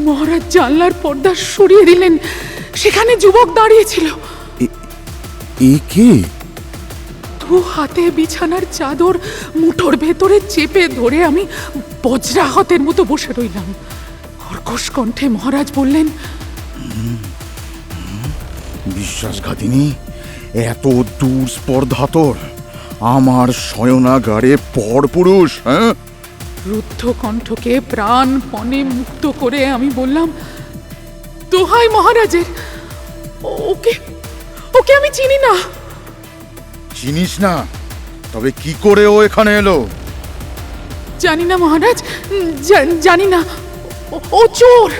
মহারাজ জানলার পর্দা সরিয়ে দিলেন। সেখানে যুবক দাঁড়িয়েছিল। এ কে? দু হাতে বিছানার চাদর মুঠোর ভেতরে চেপে ধরে আমি বজ্রাহতের মতো বসে রইলাম। কর্কশ কণ্ঠে মহারাজ বললেন, বিশ্বাসঘাতিনী, এত দূর স্পর্ধা তোর আমার শয়নাগারে পরপুরুষ? হ্যাঁ? রুদ্ধ কণ্ঠকে প্রাণপণে মুক্ত করে আমি বললাম, দোহাই মহারাজের, ওকে ওকে আমি চিনি না। চিনিস না? তবে কি করে ও এখানে এলো? জানি না মহারাজ, জানি না। ও চোর।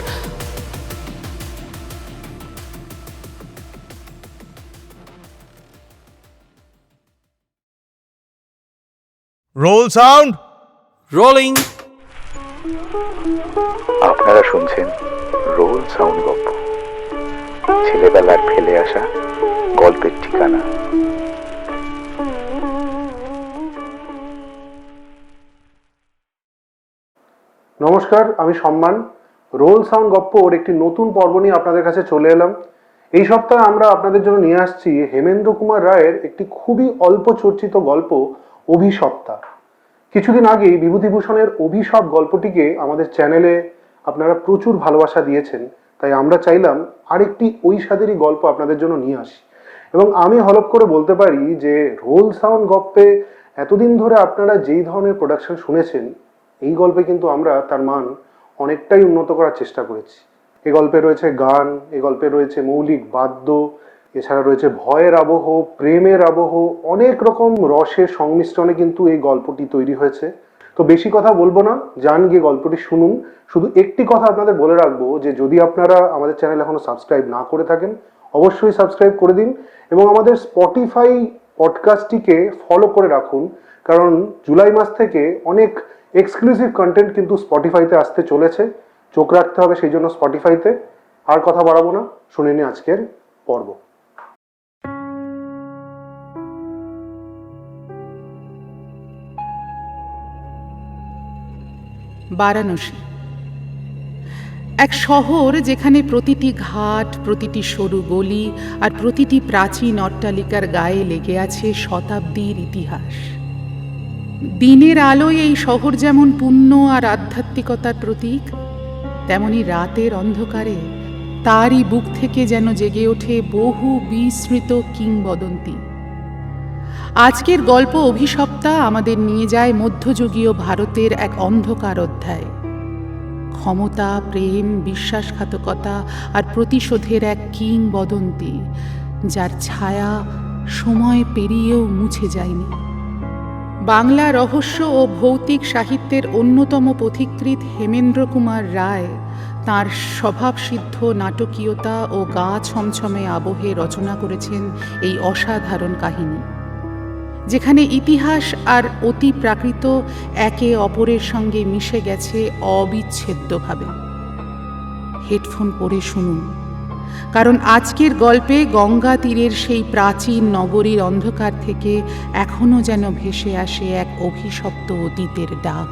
Roll sound. রোলিং। আপনারা শুনছেন রোল সাউন্ড গল্প, ছেলেবেলার ফেলে আসা গল্পের ঠিকানা। নমস্কার, আমি সম্মান। রোল সাউন্ড গপ্পর একটি নতুন পর্ব নিয়ে আপনাদের কাছে চলে এলাম। এই সপ্তাহে আমরা আপনাদের জন্য নিয়ে আসছি হেমেন্দ্র কুমার রায়ের একটি খুবই অল্প চর্চিত গল্প, অভিশপ্তা। কিছুদিন আগেই বিভূতিভূষণের অভিশাপ গল্পটিকে আমাদের চ্যানেলে আপনারা প্রচুর ভালোবাসা দিয়েছেন, তাই আমরা চাইলাম আরেকটি ওই স্বাদেরই গল্প আপনাদের জন্য নিয়ে আসি। এবং আমি হলপ করে বলতে পারি যে রোল সাউন্ড গল্পে এতদিন ধরে আপনারা যেই ধরনের প্রোডাকশন শুনেছেন, এই গল্পে কিন্তু আমরা তার মান অনেকটাই উন্নত করার চেষ্টা করেছি। এই গল্পে রয়েছে গান, এই গল্পে রয়েছে মৌলিক বাদ্য, এছাড়া রয়েছে ভয়ের আবহ, প্রেমের আবহ, অনেক রকম রসের সংমিশ্রণে কিন্তু এই গল্পটি তৈরি হয়েছে। তো বেশি কথা বলবো না, যান গিয়ে গল্পটি শুনুন। শুধু একটি কথা আপনাদের বলে রাখবো যে যদি আপনারা আমাদের চ্যানেল এখনো সাবস্ক্রাইব না করে থাকেন, অবশ্যই সাবস্ক্রাইব করে দিন এবং আমাদের স্পটিফাই পডকাস্টটিকে ফলো করে রাখুন, কারণ জুলাই মাস থেকে অনেক এক্সক্লুসিভ কন্টেন্ট কিন্তু স্পটিফাইতে আসতে চলেছে। চোখ রাখতে হবে সেই জন্য স্পটিফাইতে। আর কথা বাড়াবো না, শুনে নিন আজকের পর্ব। বারাণসী, এক শহর যেখানে প্রতিটি ঘাট, প্রতিটি সরু গলি আর প্রতিটি প্রাচীন অট্টালিকার গায়ে লেগে আছে শতাব্দীর ইতিহাস। দিনের আলোয় এই শহর যেমন পুণ্য আর আধ্যাত্মিকতার প্রতীক, তেমনি রাতের অন্ধকারে তারই বুক থেকে যেন জেগে ওঠে বহু বিস্মৃত কিংবদন্তি। আজকের গল্প অভিশপ্তা আমাদের নিয়ে যায় মধ্যযুগীয় ভারতের এক অন্ধকার অধ্যায়। ক্ষমতা, প্রেম, বিশ্বাসঘাতকতা আর প্রতিশোধের এক কিংবদন্তি, যার ছায়া সময় পেরিয়েও মুছে যায়নি। বাংলা রহস্য ও ভৌতিক সাহিত্যের অন্যতম পথিকৃৎ হেমেন্দ্র কুমার রায় তাঁর স্বভাবসিদ্ধ নাটকীয়তা ও গা ছমছমে আবহে রচনা করেছেন এই অসাধারণ কাহিনী, যেখানে ইতিহাস আর অতি প্রাকৃত একে অপরের সঙ্গে মিশে গেছে অবিচ্ছেদ্যভাবে। হেডফোন পরে শুনুন, কারণ আজকের গল্পে গঙ্গা তীরের সেই প্রাচীন নগরীর অন্ধকার থেকে এখনো যেন ভেসে আসে এক অভিশপ্ত অতীতের ডাক।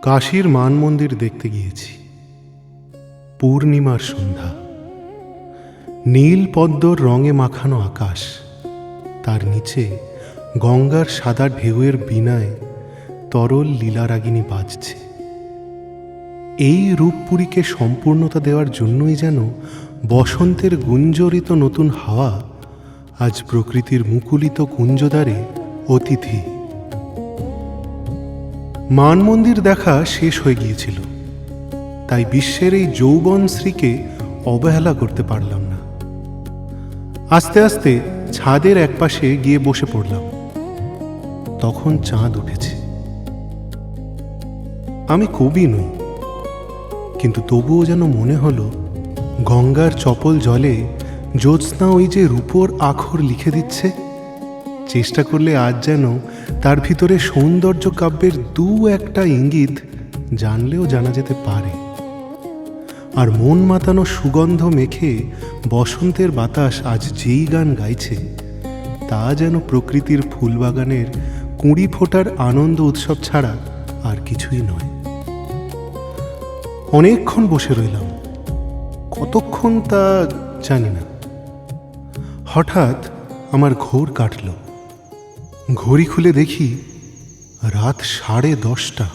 কাশীর মান মন্দির দেখতে গিয়েছি। পূর্ণিমার সন্ধ্যা, নীল পদ্মর রঙে মাখানো আকাশ, তার নিচে গঙ্গার সাদা ঢেউয়ের বীণায় তরল লীলারাগিনী বাজছে। এই রূপপুরীকে সম্পূর্ণতা দেওয়ার জন্যই যেন বসন্তের গুঞ্জরিত নতুন হাওয়া আজ প্রকৃতির মুকুলিত কুঞ্জদ্বারে অতিথি। মান মন্দির দেখা শেষ হয়ে গিয়েছিল, তাই বিশ্বের এই যৌবন শ্রীকে অবহেলা করতে পারলাম না। আস্তে আস্তে ছাদের একপাশে গিয়ে বসে পড়লাম। তখন চাঁদ উঠেছে। আমি কবি নই, কিন্তু তবুও যেন মনে হলো গঙ্গার চপল জলে জ্যোৎস্না ওই যে রূপোর আখর লিখে দিচ্ছে। চেষ্টা করলে আজ যেন তার ভিতরে সৌন্দর্য কাব্যের দু একটা ইঙ্গিত জানলেও জানা যেতে পারে। আর মন মাতানো সুগন্ধ মেখে বসন্তের বাতাস আজ যেই গান গাইছে, তা যেন প্রকৃতির ফুলবাগানের কুঁড়ি ফোটার আনন্দ উৎসব ছাড়া আর কিছুই নয়। অনেকক্ষণ বসে রইলাম, কতক্ষণ তা জানি না। হঠাৎ আমার ঘোর কাটল। ঘড়ি খুলে দেখি রাত 10:30।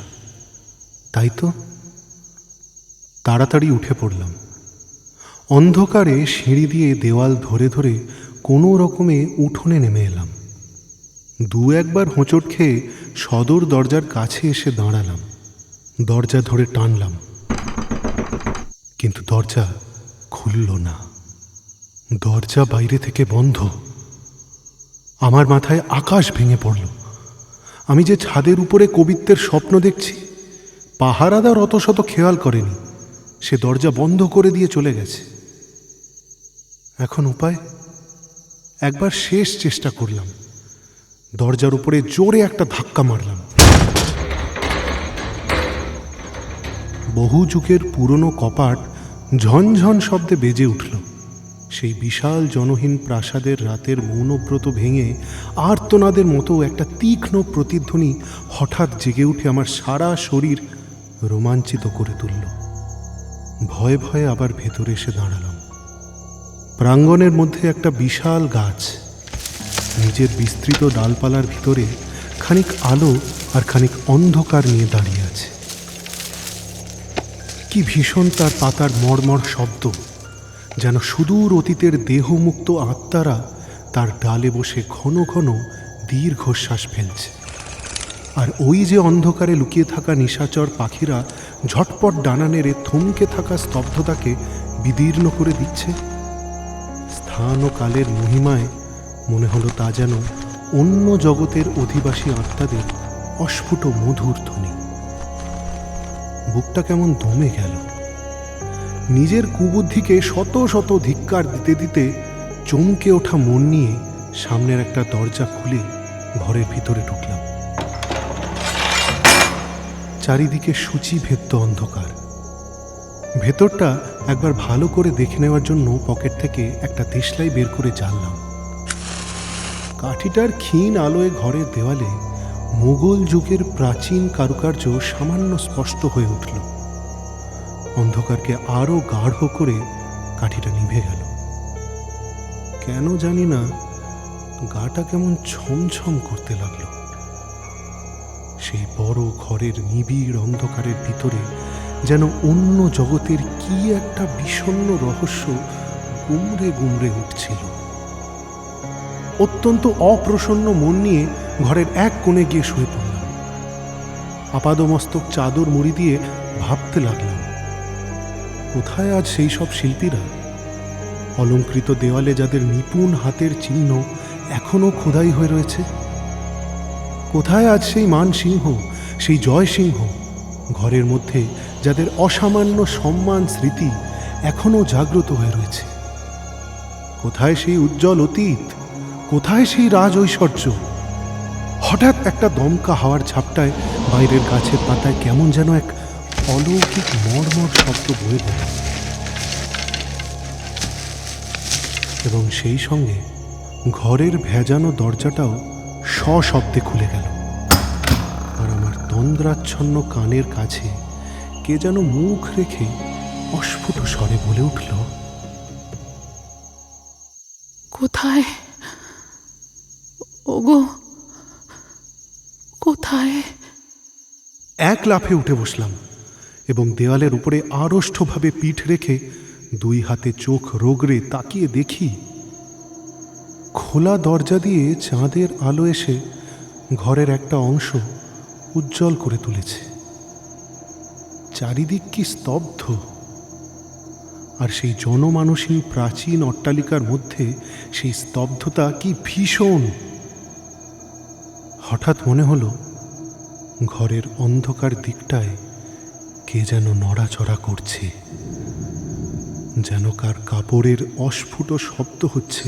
তাই তো। তাড়াতাড়ি উঠে পড়লাম। অন্ধকারে সিঁড়ি দিয়ে দেওয়াল ধরে ধরে কোনো রকমে উঠোনে নেমে এলাম। দু একবার হোঁচট খেয়ে সদর দরজার কাছে এসে দাঁড়ালাম। দরজা ধরে টানলাম, কিন্তু দরজা খুলল না। দরজা বাইরে থেকে বন্ধ। আমার মাথায় আকাশ ভেঙে পড়ল। আমি যে ছাদের উপরে কবিত্বের স্বপ্ন দেখছি, পাহারাদার অত শত খেয়াল করেনি। সে দরজা বন্ধ করে দিয়ে চলে গেছে। এখন উপায়? একবার শেষ চেষ্টা করলাম। দরজার উপরে জোরে একটা ধাক্কা মারলাম। বহু যুগের পুরনো কপাট ঝনঝন শব্দে বেজে উঠল। সেই বিশাল জনহীন প্রাসাদের রাতের মৌনব্রত ভেঙে আর্তনাদের মতো একটা তীক্ষ্ণ প্রতিধ্বনি হঠাৎ জেগে উঠে আমার সারা শরীর রোমাঞ্চিত করে তুলল। ভয়ে ভয়ে আবার ভেতরে এসে দাঁড়ালাম। প্রাঙ্গণের মধ্যে একটা বিশাল গাছ, নিজের বিস্তৃত ডালপালার ভিতরে খানিক আলো আর খানিক অন্ধকার নিয়ে দাঁড়িয়ে আছে। কি ভীষণ তার পাতার মড়মড় শব্দ, যেন সুদূর অতীতের দেহমুক্ত আত্মারা তার ডালে বসে ঘন ঘন দীর্ঘশ্বাস ফেলছে। আর ওই যে অন্ধকারে লুকিয়ে থাকা নিশাচর পাখিরা ঝটপট ডানা নেড়ে থমকে থাকা স্তব্ধতাকে বিদীর্ণ করে দিচ্ছে। স্থান ও কালের মহিমায় মনে হলো তা যেন অন্য জগতের অধিবাসী আত্মাদের অস্ফুট মধুর ধ্বনি। বুকটা কেমন দমে গেল। নিজের কুবুদ্ধিকে শত শত ধিক্কার দিতে দিতে চমকে ওঠা মন নিয়ে সামনের একটা দরজা খুলে ঘরের ভিতরে ঢুকলাম। চারিদিকে সূচিভেদ্য অন্ধকার। ভেতরটা একবার ভালো করে দেখে নেওয়ার জন্য পকেট থেকে একটা দেশলাই বের করে জ্বাললাম। কাঠিটার ক্ষীণ আলোয় ঘরের দেওয়ালে মোগল যুগের প্রাচীন কারুকার্য সামান্য স্পষ্ট হয়ে উঠল। অন্ধকারকে আরো গাঢ় করে কাঠিটা নিভে গেল। কেন জানি না গাটা কেমন ছমছম করতে লাগলো। সেই বড় ঘরের নিবিড় অন্ধকারের ভিতরে যেন অন্য জগতের কি একটা বিষণ্ণ রহস্য গুমড়ে গুমড়ে উঠছিল। অত্যন্ত অপ্রসন্ন মন নিয়ে ঘরের এক কোণে গিয়ে শুয়ে পড়লাম। আপাদমস্তক চাদর মুড়ি দিয়ে ভাবতে লাগলাম, কোথায় আজ সেই সব শিল্পীরা, অলঙ্কৃত দেওয়ালে যাদের নিপুণ হাতের চিহ্ন এখনো খোদাই হয়ে রয়েছে? কোথায় আজ সেই মান সিংহ, সেই জয় সিংহ, ঘরের মধ্যে যাদের অসামান্য সম্মান স্মৃতি এখনো জাগ্রত হয়ে রয়েছে? কোথায় সেই উজ্জ্বল অতীত, কোথায় সেই রাজ ঐশ্বর্য? হঠাৎ একটা দমকা হাওয়ার ঝাপটায় বাইরের গাছের পাতায় কেমন যেন এক অলৌকিক মর্মর শব্দ বয়ে গেল, এবং সেই সঙ্গে ঘরের ভেজানো দরজাটাও সশব্দে খুলে গেল। আর আমার তন্দ্রাচ্ছন্ন কানের কাছে কে যেন মুখ রেখে অস্ফুট স্বরে বলে উঠল, কোথায় ওগো, কোথায়? এক লাফে উঠে বসলাম এবং দেওয়ালের উপরে আড়ষ্টভাবে পিঠ রেখে দুই হাতে চোখ রোগড়ে তাকিয়ে দেখি, খোলা দরজা দিয়ে চাঁদের আলো এসে ঘরের একটা অংশ উজ্জ্বল করে তুলেছে। চারিদিক কি স্তব্ধ, আর সেই জনমানসহীন প্রাচীন অট্টালিকার মধ্যে সেই স্তব্ধতা কি ভীষণ। হঠাৎ মনে হলো ঘরের অন্ধকার দিকটায় কে যেন নড়াচড়া করছে, যেন কার কাপড়ের অস্ফুট শব্দ হচ্ছে,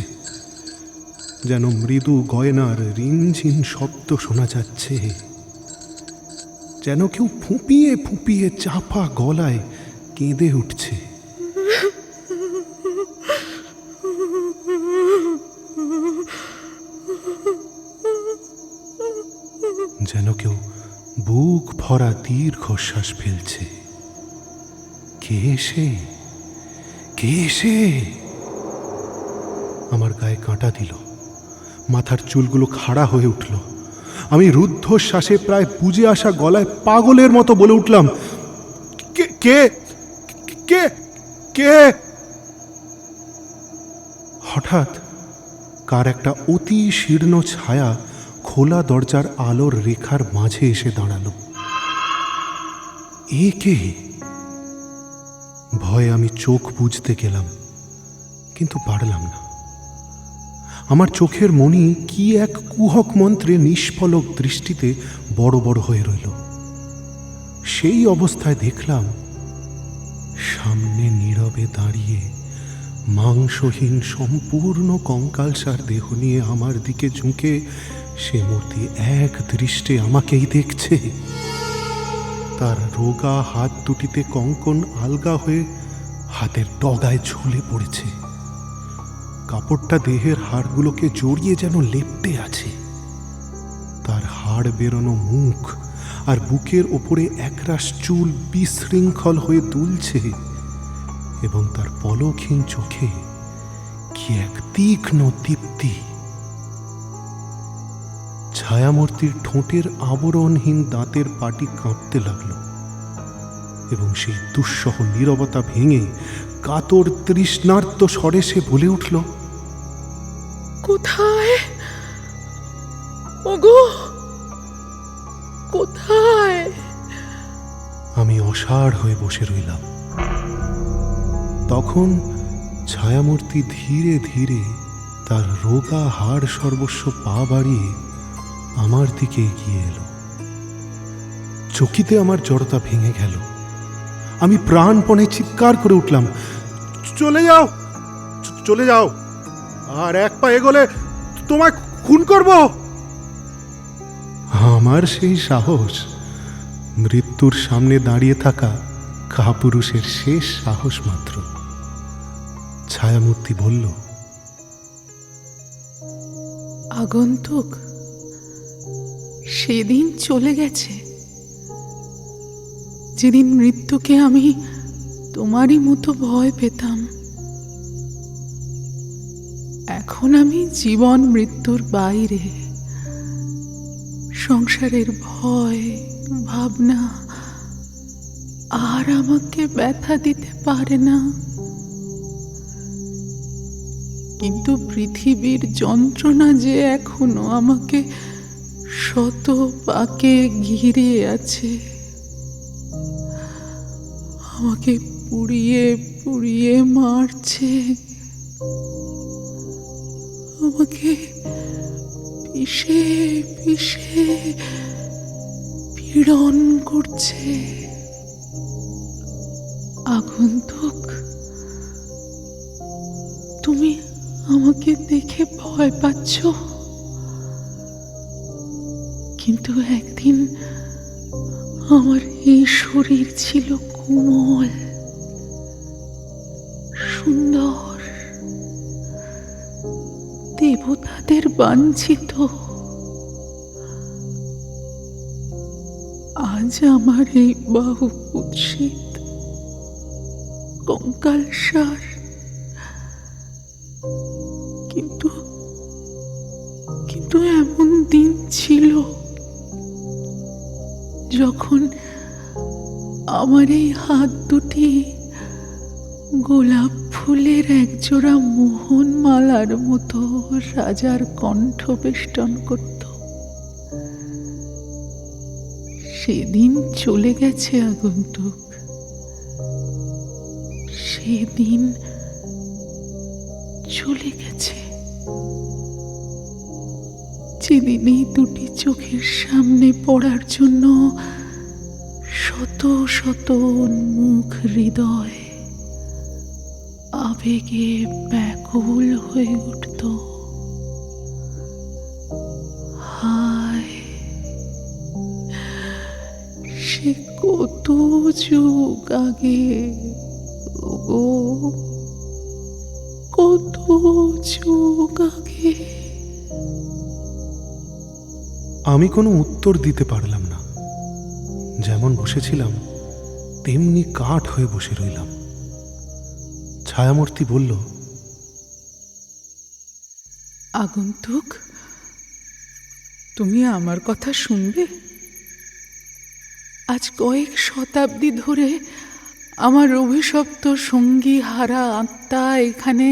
যেন মৃদু গয়নার রিনঝিন শব্দ শোনা যাচ্ছে, যেন কেউ ফুঁপিয়ে ফুঁপিয়ে চাপা গলায় কেঁদে উঠছে। যেন কেউ বুক ভরা দীর্ঘশ্বাস ফেলছে। কে সে? কে সে? আমার গায়ে কাঁটা দিল, মাথার চুলগুলো খাড়া হয়ে উঠল। আমি রুদ্ধশ্বাসে প্রায় বুঝে আসা গলায় পাগলের মতো বলে উঠলাম, কে কে কে কে? হঠাৎ কার একটা অতি শীর্ণ ছায়া খোলা দরজার আলোর রেখার মাঝে এসে দাঁড়ালো। এ কে? ভয়ে আমি চোখ বুজতে গেলাম, কিন্তু পারলাম না। আমার চোখের মণি কি এক কুহক মন্ত্রে নিষ্পলক দৃষ্টিতে বড় বড় হয়ে রইল। সেই অবস্থায় দেখলাম সামনে নীরবে দাঁড়িয়ে মাংসহীন সম্পূর্ণ কঙ্কালসার দেহ নিয়ে আমার দিকে ঝুঁকে সে মূর্তি এক দৃষ্টে আমাকেই দেখছে। তার রোগা হাত দুটিতে কঙ্কন আলগা হয়ে হাতের ডগায় ঝুলে পড়েছে। কাপড়টা দেহের হাড়গুলোকে জড়িয়ে যেন লেপ্টে আছে। তার হাড় বেরোনো মুখ আর বুকের ওপরে একরাশ চুল বিশৃঙ্খল হয়ে দুলছে, এবং তার পলকহীন চোখে কি এক তীক্ষ্ণ দীপ্তি। ছায়ামূর্তির ঠোঁটের আবরণহীন দাঁতের পাটি কাঁপতে লাগল, এবং সেই দুঃসহ নীরবতা ভেঙে কাতর তৃষ্ণার্ত স্বরে সে বলে উঠল, কোথায় ওগো, কোথায়? আমি অসাড় হয়ে বসে রইলাম। তখন ছায়ামূর্তি ধীরে ধীরে তার রোগা হাড় সর্বস্ব পা বাড়িয়ে আমার দিকে এগিয়ে এলো। চকিতে আমার জড়তা ভেঙে গেল। আমি প্রাণপণে চিৎকার করে উঠলাম, চলে যাও, চলে যাও, আর এক পা এগোলে তোমায় খুন করব। আমার সেই সাহস মৃত্যুর সামনে দাঁড়িয়ে থাকা কাপুরুষের শেষ সাহস মাত্র। ছায়ামূর্তি বলল, আগন্তুক সেদিন চলে গেছে, যেদিন মৃত্যুকে আমি তোমারই মতো ভয় পেতাম। এখন আমি জীবন মৃত্যুর বাইরে। সংসারের ভয় ভাবনা আর আমাকে ব্যথা দিতে পারে না, কিন্তু পৃথিবীর যন্ত্রণা যে এখনো আমাকে শত পাকে ঘিরে আছে, আমাকে পুড়িয়ে পুড়িয়ে মারছে, আমাকে পিষে পিষে পীড়ন করছে। আগন্তুক, তুমি আমাকে দেখে ভয় পাচ্ছ, কিন্তু একদিন আমার এই শরীর ছিল কোমল, সুন্দর, দেবতাদের বাঞ্ছিত। আজ আমার এই বাহু কুৎসিত, কঙ্কালসার, কিন্তু কিন্তু এমন দিন ছিল যখন আমার এই হাত দুটি গোলাপ ফুলের একজোড়া মোহন মালার মতো রাজার কণ্ঠ বেষ্টন করত। সেদিন চলে গেছে আগন্তুক, সেদিন চলে গেছে, যেদিন এই দুটি চোখের সামনে পড়ার জন্য শত শত উন্মুখ হৃদয় আবেগে ব্যাকুল হয়ে উঠত। হায়, সে কত যুগ আগে, ও কত যুগ আগে। আমি কোনো উত্তর দিতে পারলাম না। যেমন বসেছিলাম তেমনি কাঠ হয়ে বসে রইলাম। ছায়ামূর্তি বলল, আগন্তুক, তুমি আমার কথা শুনবে? আজ কয়েক শতাব্দী ধরে আমার অভিশপ্ত সঙ্গী হারা আত্মা এখানে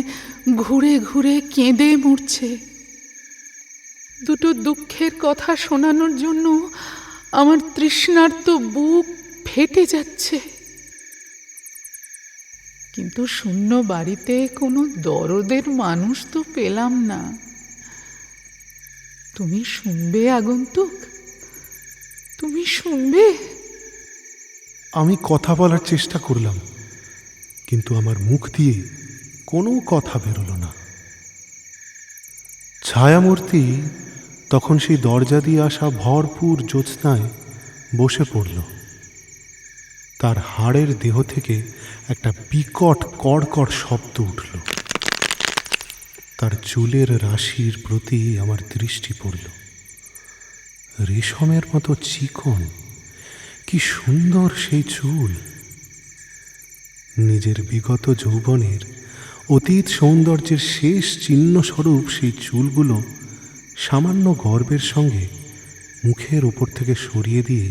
ঘুরে ঘুরে কেঁদে মরছে। দুটো দুঃখের কথা শোনানোর জন্য আমার তৃষ্ণার্ত বুক ফেটে যাচ্ছে। কিন্তু শূন্য বাড়িতে কোনো দরদের মানুষ তো পেলাম না। তুমি শুনবে আগন্তুক? তুমি শুনবে? আমি কথা বলার চেষ্টা করলাম, কিন্তু আমার মুখ দিয়ে কোনো কথা বেরোলো না। ছায়ামূর্তি তখন সেই দরজা দিয়ে আসা ভরপুর জ্যোৎস্নায় বসে পড়ল। তার হাড়ের দেহ থেকে একটা বিকট কড়কড় শব্দ উঠল। তার চুলের রাশির প্রতি আমার দৃষ্টি পড়ল। রেশমের মতো চিকন, কি সুন্দর সেই চুল! নিজের বিগত যৌবনের অতীত সৌন্দর্যের শেষ চিহ্নস্বরূপ সেই চুলগুলো সামান্য গর্বের সঙ্গে মুখের ওপর থেকে সরিয়ে দিয়ে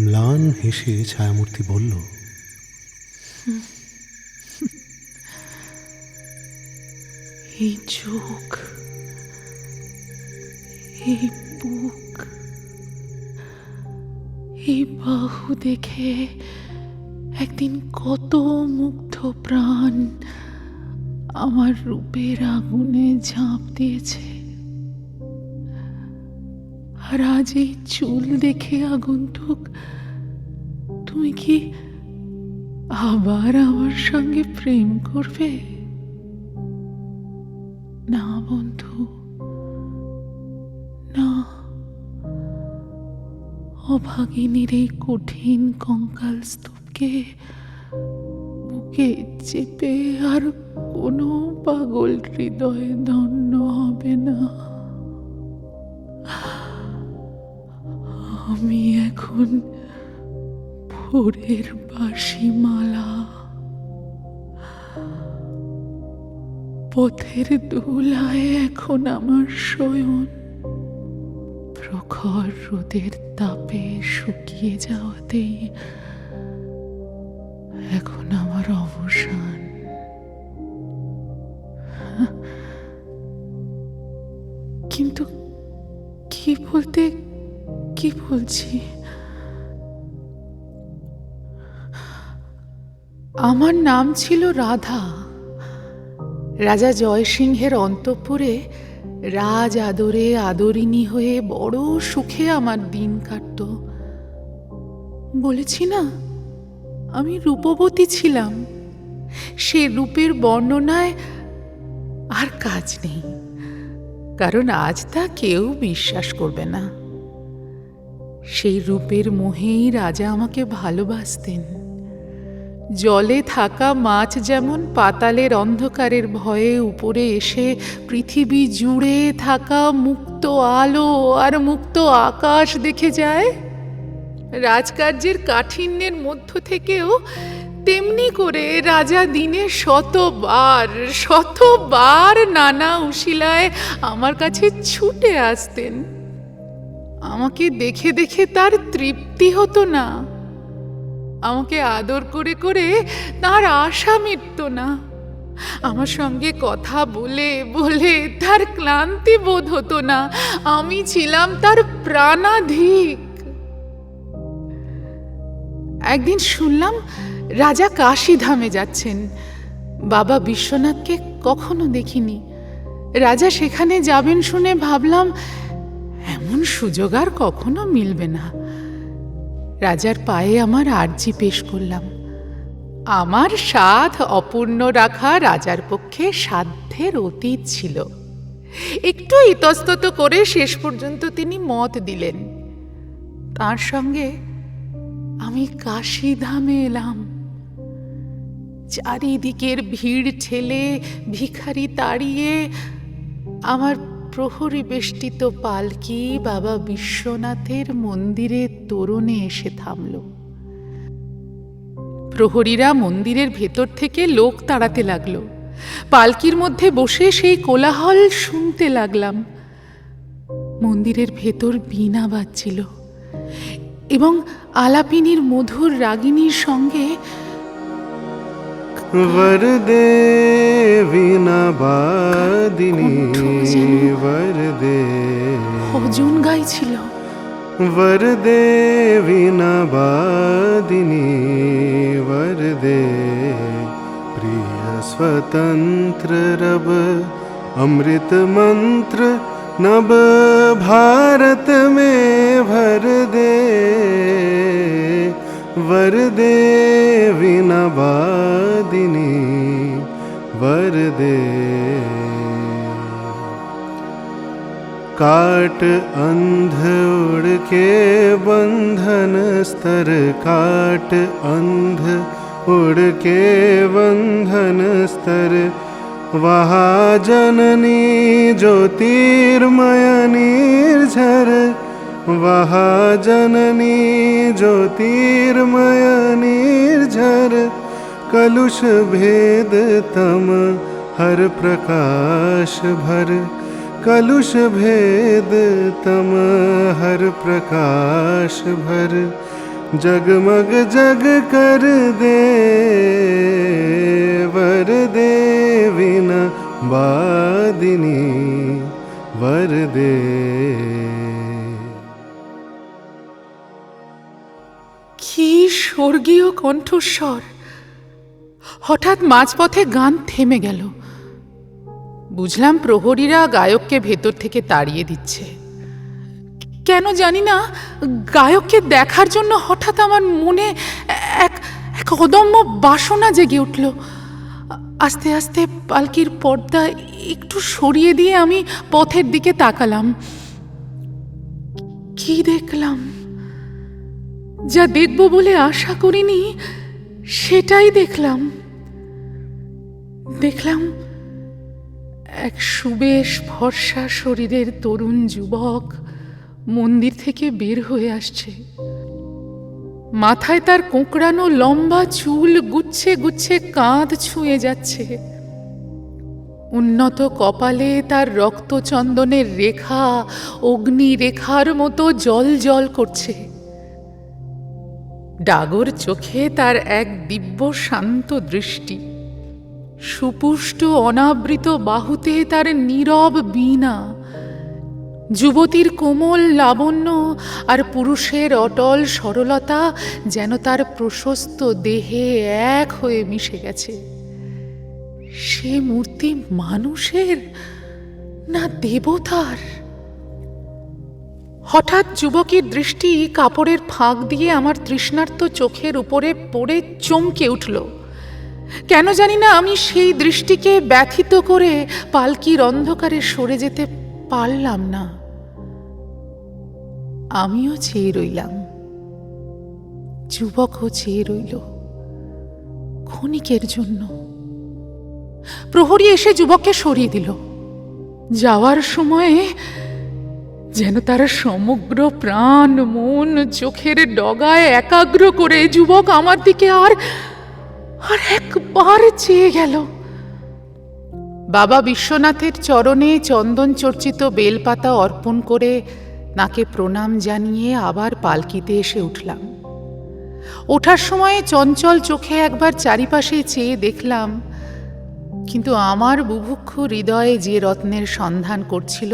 ম্লান হেসে ছায়ামূর্তি বলল, এই চোখ, এই বুক, এই বাহু দেখে একদিন কত মুগ্ধ প্রাণ আমার রূপের আগুনে ঝাঁপ দিয়েছে। আর আজ এই চুল দেখে আগন্তুক, তুমি কি আবার আমার সঙ্গে প্রেম করবে? না বন্ধু, না। অভাগিনীর এই কঠিন কঙ্কাল স্তূপকে বুকে চেপে আর কোনো পাগল হৃদয়ে ধন্য হবে না। আমি এখন ভোরের বাঁশি মালা, পথের দোলায় এখন আমার শয়ন। প্রখর রোদের তাপে শুকিয়ে যাওয়াতেই এখন আমার অবসান। কিন্তু কি বলছি? আমার নাম ছিল রাধা। রাজা জয়সিংহের অন্তঃপুরে রাজ আদরে আদরিণী হয়ে বড় সুখে আমার দিন কাটত। বলেছি না, আমি রূপবতী ছিলাম। সে রূপের বর্ণনায় আর কাজ নেই, কারণ আজ তা কেউ বিশ্বাস করবে না। সেই রূপের মোহেই রাজা আমাকে ভালোবাসতেন। জলে থাকা মাছ যেমন পাতালের অন্ধকারের ভয়ে উপরে এসে পৃথিবী জুড়ে থাকা মুক্ত আলো আর মুক্ত আকাশ দেখে যায়, রাজকার্যের কাঠিন্যের মধ্য থেকেও তেমনি করে রাজা দিনে শতবার নানা উশিলায় আমার কাছে ছুটে আসতেন। আমাকে দেখে দেখে তার তৃপ্তি হতো না। আমাকে আদর করে করে তার আশা মিটত না। আমার সঙ্গে কথা বলে বলে তার ক্লান্তি বোধ হতো না। আমি ছিলাম তার প্রাণাধিক। একদিন শুনলাম রাজা কাশীধামে যাচ্ছেন। বাবা বিশ্বনাথকে কখনো দেখিনি। রাজা সেখানে যাবেন শুনে ভাবলাম এমন সুযোগ আর কখনো মিলবে না। রাজার পায়ে আমার আর্জি পেশ করলাম। আমার সাধ অপূর্ণ রাখা রাজার পক্ষে সাধ্যের অতীত ছিল। একটু ইতস্তত করে শেষ পর্যন্ত তিনি মত দিলেন। তার সঙ্গে আমি কাশীধামে এলাম। চারিদিকের ভিড় ঠেলে, ভিখারি তাড়িয়ে আমার প্রহরী বেষ্টিত পালকি বাবা বিশ্বনাথের মন্দিরের তোরণে এসে থামল। প্রহরীরা মন্দিরের ভেতর থেকে লোক তাড়াতে লাগলো। পালকির মধ্যে বসে সেই কোলাহল শুনতে লাগলাম। মন্দিরের ভেতর বীণা বাজছিল এবং আলাপিনীর মধুর রাগিনীর সঙ্গে वरदे वीणा बादिनी वरदे ভজন গাইছিল। वरदे वीणा बादिनी वरदे प्रिय स्वतंत्र रब अमृत मंत्र नभ भारत में भर दे वरदे वीणा बादिनी वरदे काट अंध उड़ के बंधन स्तर काट अंध उड़ के बंधन स्तर वहा जननी ज्योतिर्मय निर्झर वहा जननी ज्योतिर्मय निर्झर कलुष भेद तम हर प्रकाश भर कलुष भेद तम हर प्रकाश भर जगमग जग कर दे वर दे वीणा बादिनी वर दे। কি স্বর্গীয় কণ্ঠস্বর! হঠাৎ মাঝপথে গান থেমে গেল। বুঝলাম প্রহরীরা গায়ককে ভেতর থেকে তাড়িয়ে দিচ্ছে। কেন জানি না, গায়ককে দেখার জন্য হঠাৎ আমার মনে এক এক অদম্য বাসনা জেগে উঠল। আস্তে আস্তে পালকির পর্দা একটু সরিয়ে দিয়ে আমি পথের দিকে তাকালাম। কি দেখলাম! যা দেখব বলে আশা করিনি সেটাই দেখলাম। দেখলাম এক সুবেশ ফর্সা শরীরের তরুণ যুবক মন্দির থেকে বের হয়ে আসছে। মাথায় তার কোঁকড়ানো লম্বা চুল গুচ্ছে গুচ্ছে কাঁধ ছুঁয়ে যাচ্ছে। উন্নত কপালে তার রক্তচন্দনের রেখা অগ্নি রেখার মতো জল জল করছে। ডাগর চোখে তার এক দিব্য শান্ত দৃষ্টি। সুপুষ্ট অনাবৃত বাহুতে তার নীরব বীণা। যুবতীর কোমল লাবণ্য আর পুরুষের অটল সরলতা যেন তার প্রশস্ত দেহে এক হয়ে মিশে গেছে। সে মূর্তি মানুষের না দেবতার? হঠাৎ যুবকের দৃষ্টি কাপড়ের ফাঁক দিয়ে আমার তৃষ্ণার্ত চোখের উপরে পড়ে চমকে উঠল। কেন জানি না আমি সেই দৃষ্টিকে ব্যথিত করে পালকির অন্ধকারে সরে যেতে পারলাম না। আমিও চেয়ে রইলাম, যুবকও চেয়ে রইল ক্ষণিকের জন্য। প্রহরী এসে যুবককে সরিয়ে দিল। যাওয়ার সময়ে যেন তারা সমগ্র প্রাণ মন চোখের ডগায় একাগ্র করে যুবক আমার দিকে আর একবার চেয়ে গেল। বাবা বিশ্বনাথের চরণে চন্দন চর্চিত বেলপাতা অর্পণ করে তাকে প্রণাম জানিয়ে আবার পালকিতে এসে উঠলাম। ওঠার সময় চঞ্চল চোখে একবার চারিপাশে চেয়ে দেখলাম, কিন্তু আমার বুভুক্ষু হৃদয়ে যে রত্নের সন্ধান করছিল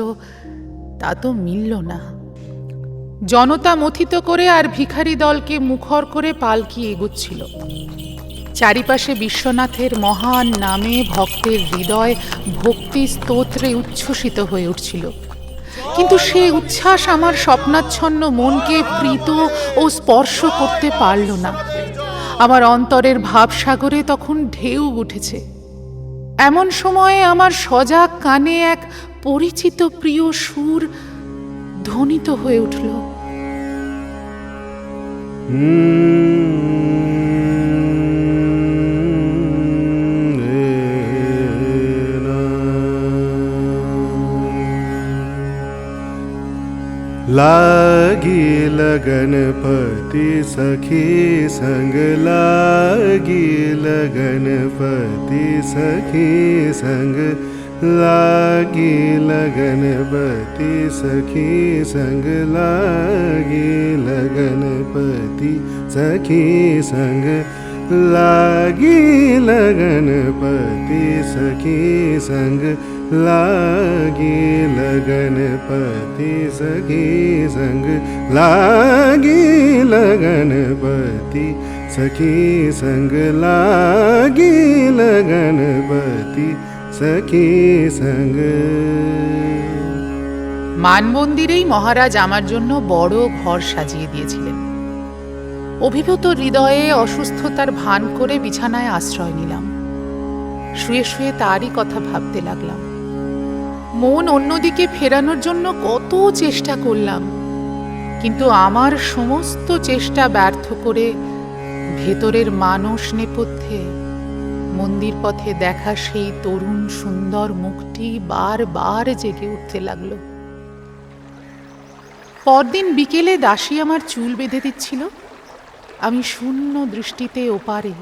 তা তো মিলল না। জনতা মথিত করে আর ভিখারি দলকে মুখর করে পালকি এগুচ্ছিল। চারিপাশে বিশ্বনাথের মহান নামে ভক্তের হৃদয় ভক্তি স্তোত্রে উচ্ছ্বসিত হয়ে উঠছিল। কিন্তু সে উচ্ছ্বাস আমার স্বপ্নাচ্ছন্ন মনকে প্রীত ও স্পর্শ করতে পারল না। আমার অন্তরের ভাবসাগরে তখন ঢেউ উঠেছে। এমন সময়ে আমার সজাগ কানে এক পরিচিত প্রিয় সুর ধ্বনিত হয়ে উঠল। लागी लगनपति सखी संग, लागी लगनपति सखी संग, लागी लगनपति सखी संग, लागी लगनपति सखी संग, लागी लगनपति सखी संग, लागी लगनपति सखी संग, लागी लगनपति सखी संग, लागी लगनपति सखी संग। মানমন্দিরেই মহারাজ আমার জন্য বড় ঘর সাজিয়ে দিয়েছিলেন। অভিভূত হৃদয়ে অসুস্থতার ভান করে বিছানায় আশ্রয় নিলাম। শুয়ে শুয়ে তারই কথা ভাবতে লাগলাম। মন অন্যদিকে ফেরানোর জন্য কত চেষ্টা করলাম, কিন্তু আমার সমস্ত চেষ্টা ব্যর্থ করে ভেতরের মানস নেপথ্যে মন্দির পথে দেখা সেই তরুণ সুন্দর মুখটি বারবার জেগে উঠতে লাগলো। পরদিন বিকেলে দাসী আমার চুল বেঁধে দিচ্ছিল। আমি শূন্য দৃষ্টিতে ওপারে,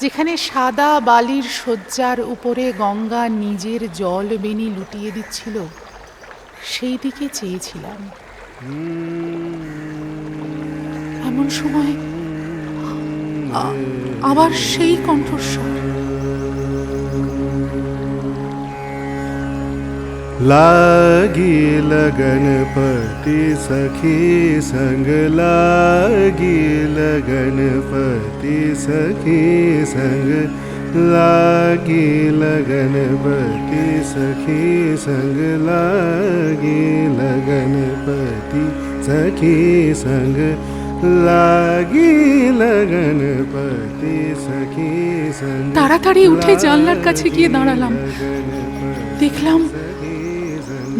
যেখানে সাদা বালির শয্যার উপরে গঙ্গা নিজের জল বেনি লুটিয়ে দিচ্ছিল, সেই দিকে চেয়েছিলাম। এমন সময় আবার সেই কণ্ঠস্বর, लागी लगनपति सखी संग, लागी लगनपति सखी संग, लागी लगनपति सखी संग, लागी लगनपति सखी संग, लागी लगनपति सखी संग। তাড়াতাড়ি উঠে জানলার কাছে গিয়ে দাঁড়ালাম। দেখলাম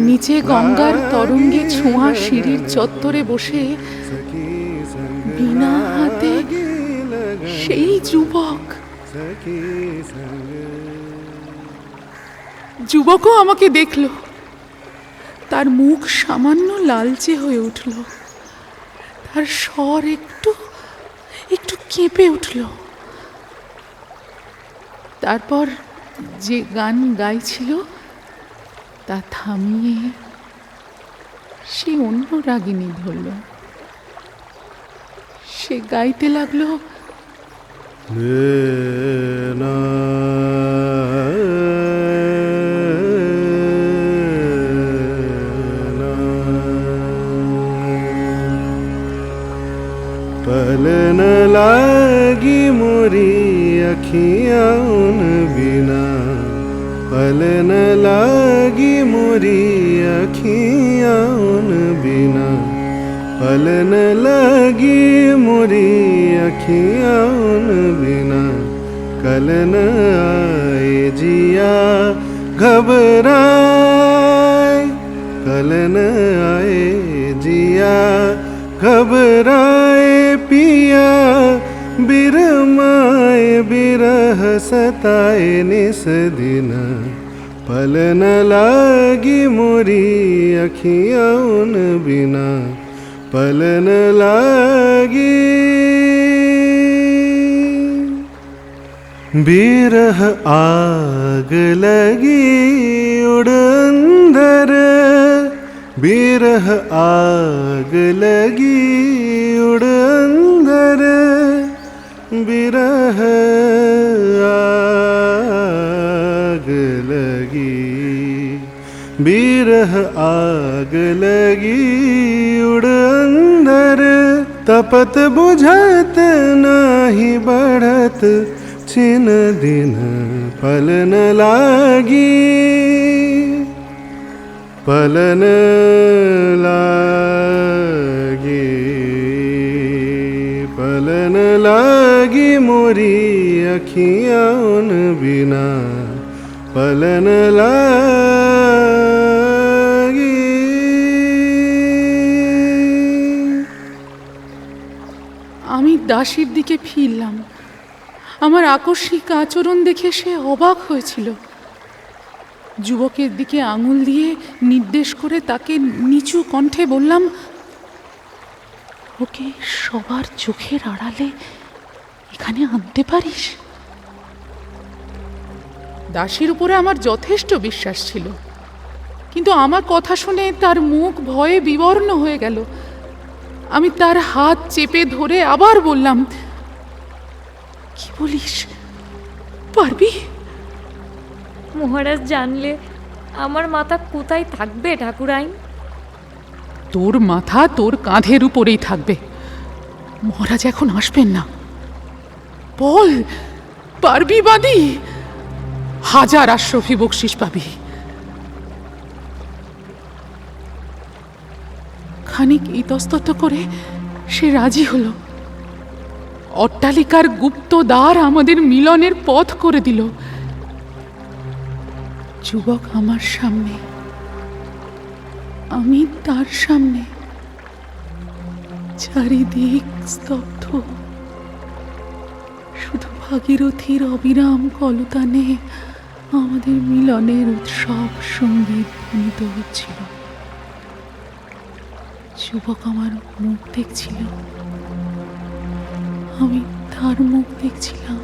নিচে গঙ্গার তরঙ্গে ছোঁয়া সিঁড়ির চত্বরে বসে বিনা হাতে সেই যুবক। যুবকও আমাকে দেখল। তার মুখ সামান্য লালচে হয়ে উঠল, তার স্বর একটু একটু কেঁপে উঠল। তারপর যে গান গাইছিল তা থামিয়ে সে অন্য রাগিনী ধরল। সে গাইতে লাগলো, पलन लागी मोरी अखियाँ उन बिना, पलन लागी मोरी अखियाँ उन बिना, पलन लागी मोरी अखियाँ उन बिना, कल न आए जिया घबराए, कल न आए जिया घबराए, पिया बिरमाए बिरह सताए निस दिन, पल न लागी मोरी अखियाँ उन बिना, पल न लागी। बिरह आग लगी उड़ अंदर, बिरह आग लगी उड़ अंदर, बिरह आग लगी, बिरह आग लगी उड़ अंदर, तपत बुझत नाही बढ़त छिन दिन, पल न लागी। पलन लागे पलन लागी मोरी अखियां उन बिना पलन लागी। আমি দাসীর দিকে ফিরলাম। আমার আকস্মিক আচরণ দেখে সে অবাক হয়েছিল। যুবকের দিকে আঙুল দিয়ে নির্দেশ করে তাকে নিচু কণ্ঠে বললাম, ওকে সবার চোখের আড়ালে এখানে আনতে পারিস? দাসীর উপরে আমার যথেষ্ট বিশ্বাস ছিল, কিন্তু আমার কথা শুনে তার মুখ ভয়ে বিবর্ণ হয়ে গেল। আমি তার হাত চেপে ধরে আবার বললাম, কি বলিস, পারবি? মহারাজ জানলে আমার মাথা কোথায় থাকবে ঠাকুরাইন? তোর মাথা তোর কাঁধের উপরেই থাকবে। মহারাজ এখন আসবেন না। বল, পারবি বাদি? 1000 আশরফি বকশিস পাবি। খানিক ইতস্তত করে সে রাজি হলো। অট্টালিকার গুপ্ত দ্বার আমাদের মিলনের পথ করে দিল। যুবক আমার সামনে, আমি তার সামনে। চারিদিক স্তব্ধ, শুধু ভাগীরথীর অবিরাম কলতানে আমাদের মিলনের উৎসব সঙ্গীত ধ্বনিত হচ্ছিল। যুবক আমার মুখ দেখছিল, আমি তার মুখ দেখছিলাম।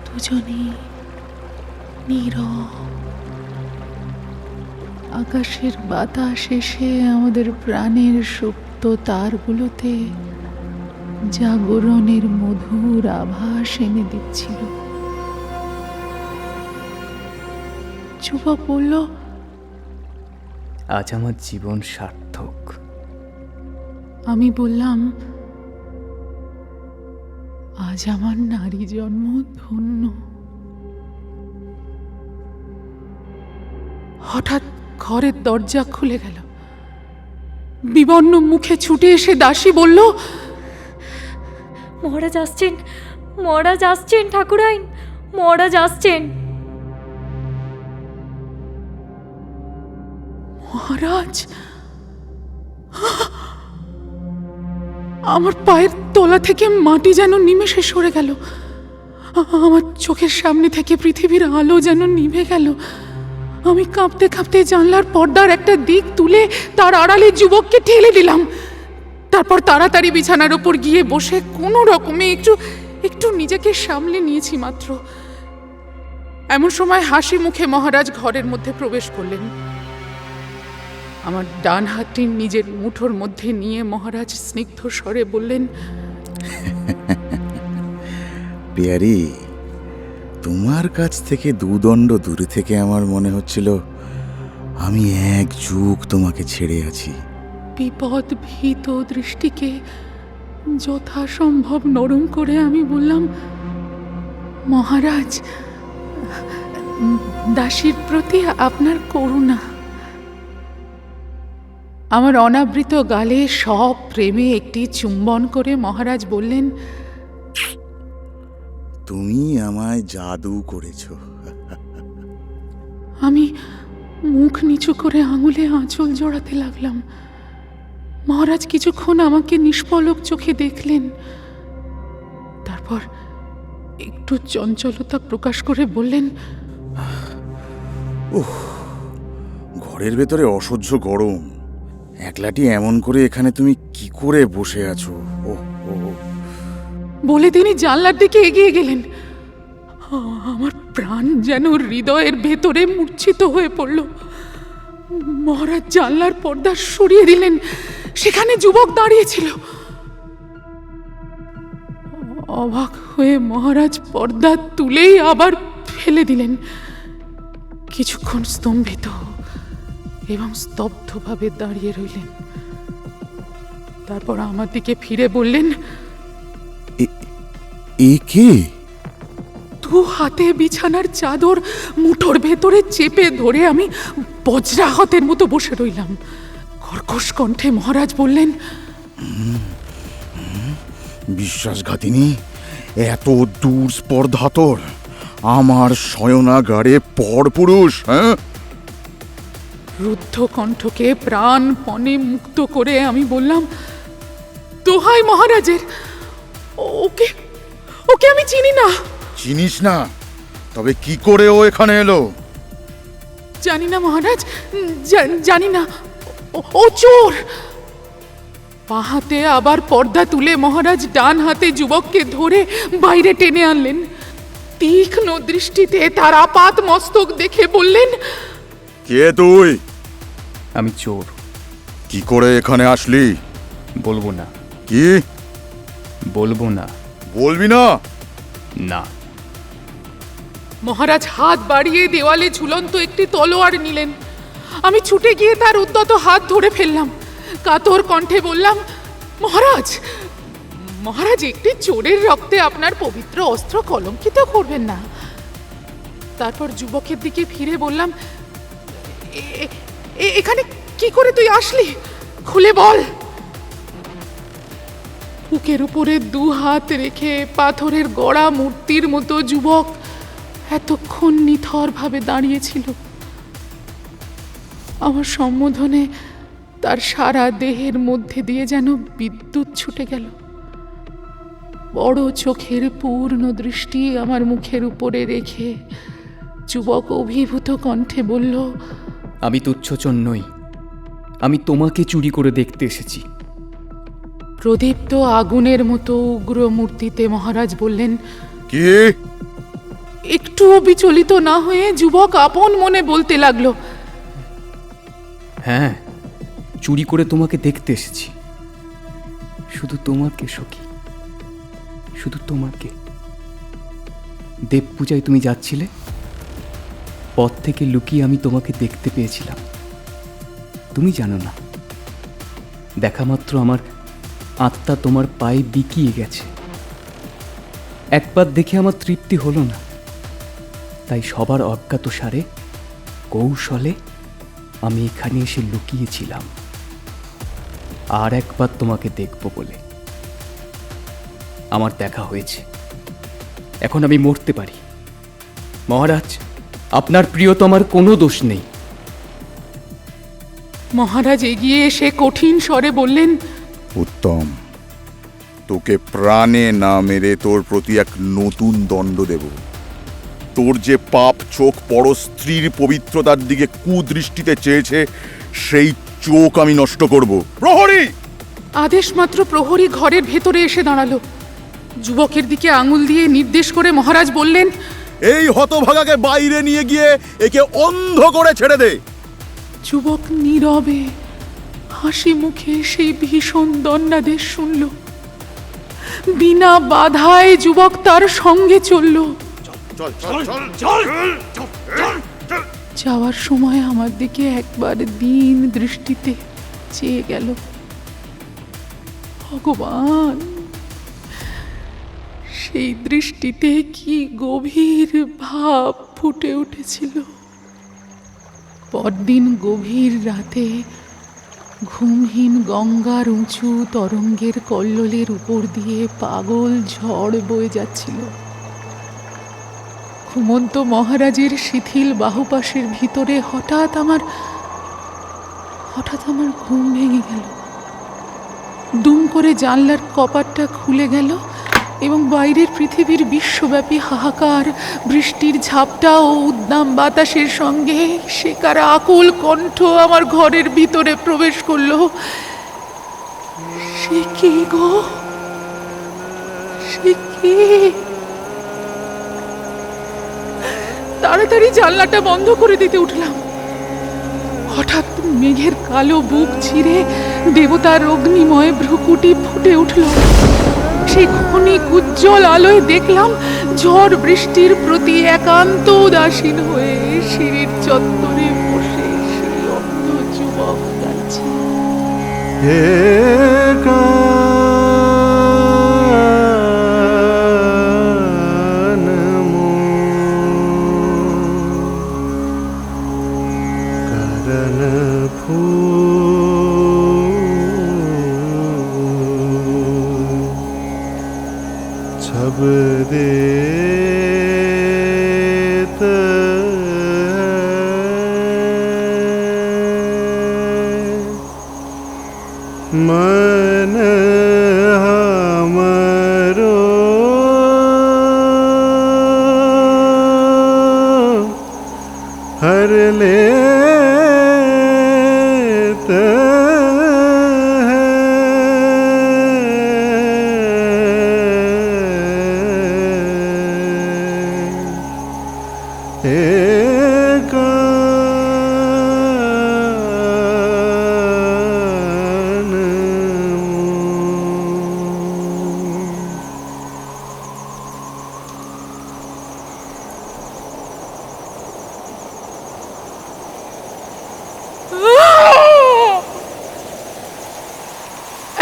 দুজনেই নীরব। আকাশের বাতাস এসে আমাদের প্রাণের সুপ্ত তারগুলোতে জাগরণের মধুর আভাস এনে দিচ্ছিল। যুবক বলল, আজ আমার জীবন সার্থক। আমি বললাম, আজ আমার নারী জন্ম ধন্য। হঠাৎ ঘরের দরজা খুলে গেল। বিবর্ণ মুখে ছুটে এসে দাসী বলল, মহারাজ আসছেন, মহারাজ আসছেন ঠাকুরাইন, মহারাজ আসছেন। মহারাজ! আমার পায়ের তলা থেকে মাটি যেন নিমেষে সরে গেল। আমার চোখের সামনে থেকে পৃথিবীর আলো যেন নিভে গেল। আমি কাঁপতে কাঁপতে জানলার পর্দার একটা দিক তুলে তার আড়ালে যুবককে ঠেলে দিলাম। তারপর তাড়াতাড়ি বিছানার উপর গিয়ে বসে কোনো রকমে একটু নিজেকে সামলে নিয়েছি মাত্র। এমন সময় হাসি মুখে মহারাজ ঘরের মধ্যে প্রবেশ করলেন। আমার ডান হাতটি নিজের মুঠোর মধ্যে নিয়ে মহারাজ স্নিগ্ধ স্বরে বললেন, পিয়ারি, তোমার কাছ থেকে দুদণ্ড দূরে থেকে আমার মনে হচ্ছিল আমি 1 যুগ তোমাকে ছেড়ে আছি। বিপদ ভীত দৃষ্টিকে যথাসম্ভব নরম করে আমি বললাম, মহারাজ, দাসীর প্রতি আপনার করুণা। আমার অনাবৃত গালে সব প্রেমে একটি চুম্বন করে মহারাজ বললেন, তুমি আমায় জাদু করেছ। আমি মুখ নিচু করে আঙুলে আঁচল জড়াতে লাগলাম। মহারাজ কিছুক্ষণ আমাকে নিষ্পলক চোখে দেখলেন, তারপর একটু চঞ্চলতা প্রকাশ করে বললেন, ঘরের ভেতরে অসহ্য গরম, একলাটি এমন করে এখানে তুমি কি করে বসে আছো? বলে তিনি জানলার দিকে এগিয়ে গেলেন। আমার প্রাণ যেন হৃদয়ের ভেতরে মূর্ছিত হয়ে পড়ল। মহারাজ জানলার পর্দা সরিয়ে দিলেন। সেখানে যুবক দাঁড়িয়েছিল। অবাক হয়ে মহারাজ পর্দা তুলেই আবার ফেলে দিলেন। কিছুক্ষণ স্তম্ভিত এবং স্তব্ধভাবে দাঁড়িয়ে রইলেন। তারপর আমার দিকে ফিরে বললেন, এ কে? 2 হাতে বিছানার চাদর মুঠোর ভেতরে চেপে ধরে আমি বজ্রাহতের মতো বসে রইলাম। কর্কশ কণ্ঠে মহারাজ বললেন, বিশ্বাসঘাতিনী, এত দূর স্পর্ধা তোর আমার শয়নাগারে পরপুরুষ, হ্যাঁ? রুদ্ধ কণ্ঠকে প্রাণপণে মুক্ত করে আমি বললাম, দোহাই মহারাজের, ওকে ওকে আমি চিনি না। চিনিস না? তবে কি করে ও এখানে এলো? জানি না মহারাজ, জানি না। ও চোর। বাঁ হাতে আবার পর্দা তুলে মহারাজ ডান হাতে যুবককে ধরে বাইরে টেনে আনলেন। তীক্ষ্ণ দৃষ্টিতে তার আপাত মস্তক দেখে বললেন, কে তুই? আমি চোর। কি করে এখানে আসলি? বলবো না। কি বলবো না। বলবি না? না। মহারাজ হাত বাড়িয়ে দেওয়ালে ঝুলন্ত একটি তলোয়ার নিলেন। আমি ছুটে গিয়ে তার উদ্যত হাত ধরে ফেললাম। কাতর কণ্ঠে বললাম, মহারাজ, মহারাজ, একটি চোরের রক্তে আপনার পবিত্র অস্ত্র কলঙ্কিত করবেন না। তারপর যুবকের দিকে ফিরে বললাম, এখানে কি করে তুই আসলি? খুলে বল। বুকের উপরে দু হাত রেখে পাথরের গড়া মূর্তির মতো যুবক এতক্ষণ নিথরভাবে দাঁড়িয়েছিল। আমার সম্বোধনে তার সারা দেহের মধ্যে দিয়ে যেন বিদ্যুৎ ছুটে গেল। বড় চোখের পূর্ণ দৃষ্টি আমার মুখের উপরে রেখে যুবক অভিভূত কণ্ঠে বলল, আমি তুচ্ছচর নই। আমি তোমাকে চুরি করে দেখতে এসেছি। প্রদীপ্ত আগুনের মতো উগ্র মূর্তিতে মহারাজ বললেন, কি? একটুও বিচলিত না হয়ে যুবক আপন মনে বলতে লাগলো, হ্যাঁ, চুরি করে তোমাকে দেখতে এসেছি। শুধু তোমাকে সখী, শুধু তোমাকে। দেব পূজায় তুমি যাচ্ছিলে, পথ থেকে লুকিয়ে আমি তোমাকে দেখতে পেয়েছিলাম। তুমি জানো না, দেখা মাত্র আমার আত্মা তোমার পায়ে বিকিয়ে গেছে। একবার দেখে আমার তৃপ্তি হলো না, তাই সবার অজ্ঞাত সারে কৌশলে আমি এখানে এসে লুকিয়েছিলাম আর একবার তোমাকে দেখব বলে। আমার দেখা হয়েছে, এখন আমি মরতে পারি। মহারাজ, আপনার প্রিয়তমার কোনো দোষ নেই। মহারাজ এগিয়ে এসে কঠিন স্বরে বললেন, উত্তম, তোকে প্রাণে না মেরে তোর প্রতি এক নতুন দণ্ড দেব। তোর যে পাপ চোখ পর স্ত্রীর পবিত্রতার দিকে কুদৃষ্টিতে চেয়েছে, সেই চোখ আমি নষ্ট করব। প্রহরী! আদেশ মাত্র প্রহরী ঘরের ভেতরে এসে দাঁড়ালো। যুবকের দিকে আঙুল দিয়ে নির্দেশ করে মহারাজ বললেন, এই হতভাগাকে বাইরে নিয়ে গিয়ে একে অন্ধ করে ছেড়ে দে। যুবক নীরবে হাসি মুখে সেই ভীষণ দণ্ডাদেশ শুনল। বিনা বাধায় যুবক তার সঙ্গে চলল। যাওয়ার সময় আমার দিকে একবার দীন দৃষ্টিতে চেয়ে গেল। ভগবান, সেই দৃষ্টিতে কি গভীর ভাব ফুটে উঠেছিল। পরদিন গভীর রাতে ঘুমহীন গঙ্গার উঁচু তরঙ্গের কল্লোলের উপর দিয়ে পাগল ঝড় বয়ে যাচ্ছিল। ঘুমন্ত মহারাজের শিথিল বাহুপাশের ভিতরে হঠাৎ আমার ঘুম ভেঙে গেল। দুম করে জানলার কপাটটা খুলে গেল এবং বাইরের পৃথিবীর বিশ্বব্যাপী হাহাকার, বৃষ্টির ঝাপটা ও উদ্দাম বাতাসের সঙ্গে সেকার আকুল কণ্ঠ আমার ঘরের ভিতরে প্রবেশ করলো। সে কে গো? সে কে? তাড়াতাড়ি জানলাটা বন্ধ করে দিতে উঠলাম। হঠাৎ মেঘের কালো বুক ছিঁড়ে দেবতার অগ্নিময় ভ্রুকুটি ফুটে উঠল। সেই ক্ষণিক উজ্জ্বল আলোয় দেখলাম ঝড় বৃষ্টির প্রতি একান্ত উদাসীন হয়ে সিঁড়ির চত্বরে বসে সেই অন্ধ যুবক কাঁদছে। शब्द मन हमरो हर ले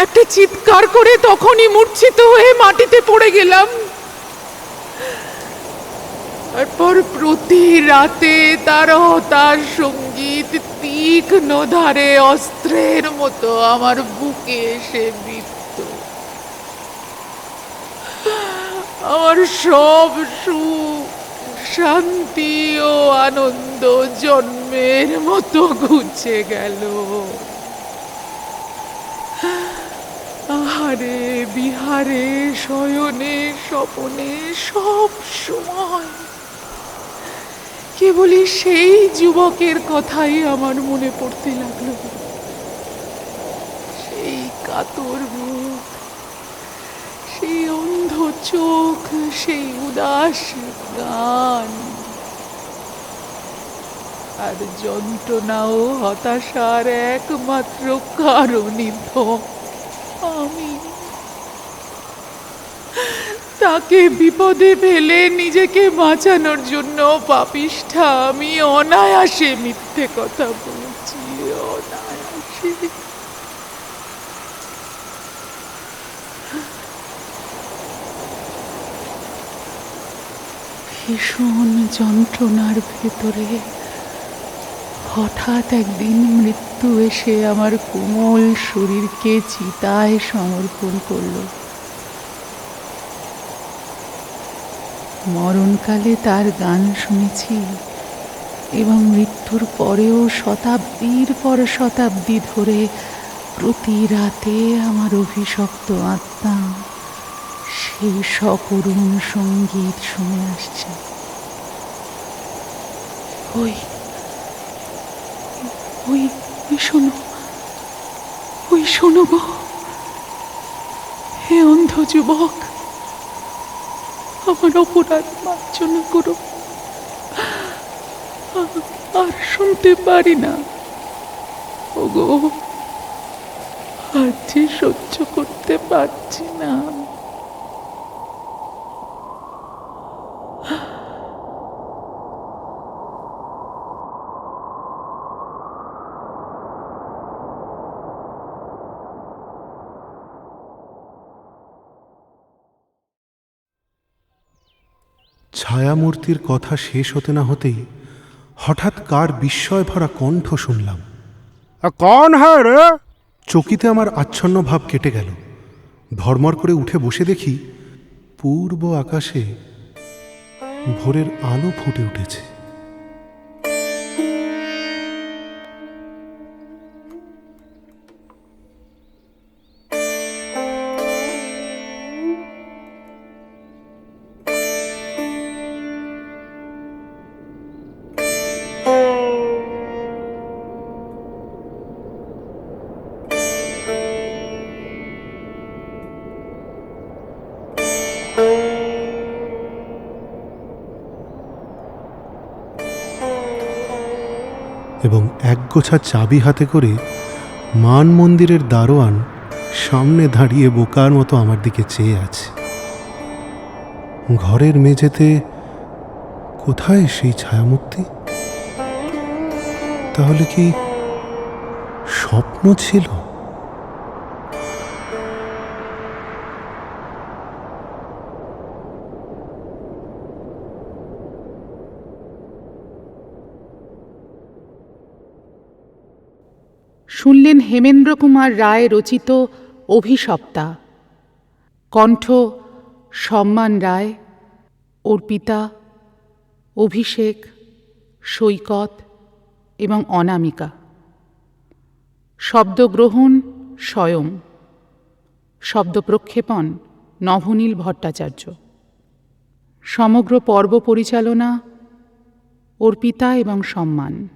একটা চিৎকার করে তখনই মূর্ছিত হয়ে মাটিতে পড়ে গেলাম। তারপর প্রতি রাতে তার সঙ্গীত তীক্ষ্ণ ধারে অস্ত্রের মতো আমার বুকে এসে বিদ্ধ। আমার সব সুখ, শান্তি ও আনন্দ জন্মের মতো ঘুচে গেল। আহারে বিহারে শয়নে স্বপনে সব সময় কেবলই সেই যুবকের কথাই আমার মনে পড়তে লাগলো। সেই কাতর মুখ, সেই অন্ধ চোখ, সেই উদাস গান, আর যন্ত্রণা ও হতাশার একমাত্র কারণই তো আমি। তাকে বিপদে ফেলে নিজেকে বাঁচানোর জন্য পাপিষ্ঠা আমি অনায়াসে মিথ্যে কথা বলছি, অনায়াসে। ভীষণ যন্ত্রণার ভেতরে হঠাৎ একদিন মৃত্যু এসে আমার কোমল শরীরকে চিতায় সমর্পণ করল। মরণকালে তার গান শুনেছি এবং মৃত্যুর পরেও শতাব্দীর পর শতাব্দী ধরে প্রতি রাতে আমার অভিশপ্ত আত্মা সেই সকরুণ সঙ্গীত শুনে আসছে। ওই ওই শোনো, ওই শোনো গো, হে অন্ধ যুবক, আমার অপরাধ মার্জনা করো। আর শুনতে পারি না ওগো, আর যে সহ্য করতে পারছি না। ছায়ামূর্তির কথা শেষ হতে না হতেই হঠাৎ কার বিস্ময় ভরা কণ্ঠ শুনলাম। কন হ্যাঁ রে? চকিতে আমার আচ্ছন্ন ভাব কেটে গেল। ধর্মর করে উঠে বসে দেখি পূর্ব আকাশে ভোরের আলো ফুটে উঠেছে। এবং একগোছা চাবি হাতে করে মান মন্দিরের দারোয়ান সামনে দাঁড়িয়ে বোকার মতো আমার দিকে চেয়ে আছে। ঘরের মেঝেতে কোথায় সেই ছায়ামূর্তি? তাহলে কি স্বপ্ন ছিল? শুনলেন হেমেন্দ্র কুমার রায় রচিত অভিশপ্তা, কণ্ঠ সম্মান রায়, অর্পিতা, অভিষেক, সৈকত এবং অনামিকা। শব্দগ্রহণ স্বয়ং, শব্দ প্রক্ষেপণ নভনীল ভট্টাচার্য। সমগ্র পর্ব পরিচালনা অর্পিতা এবং সম্মান।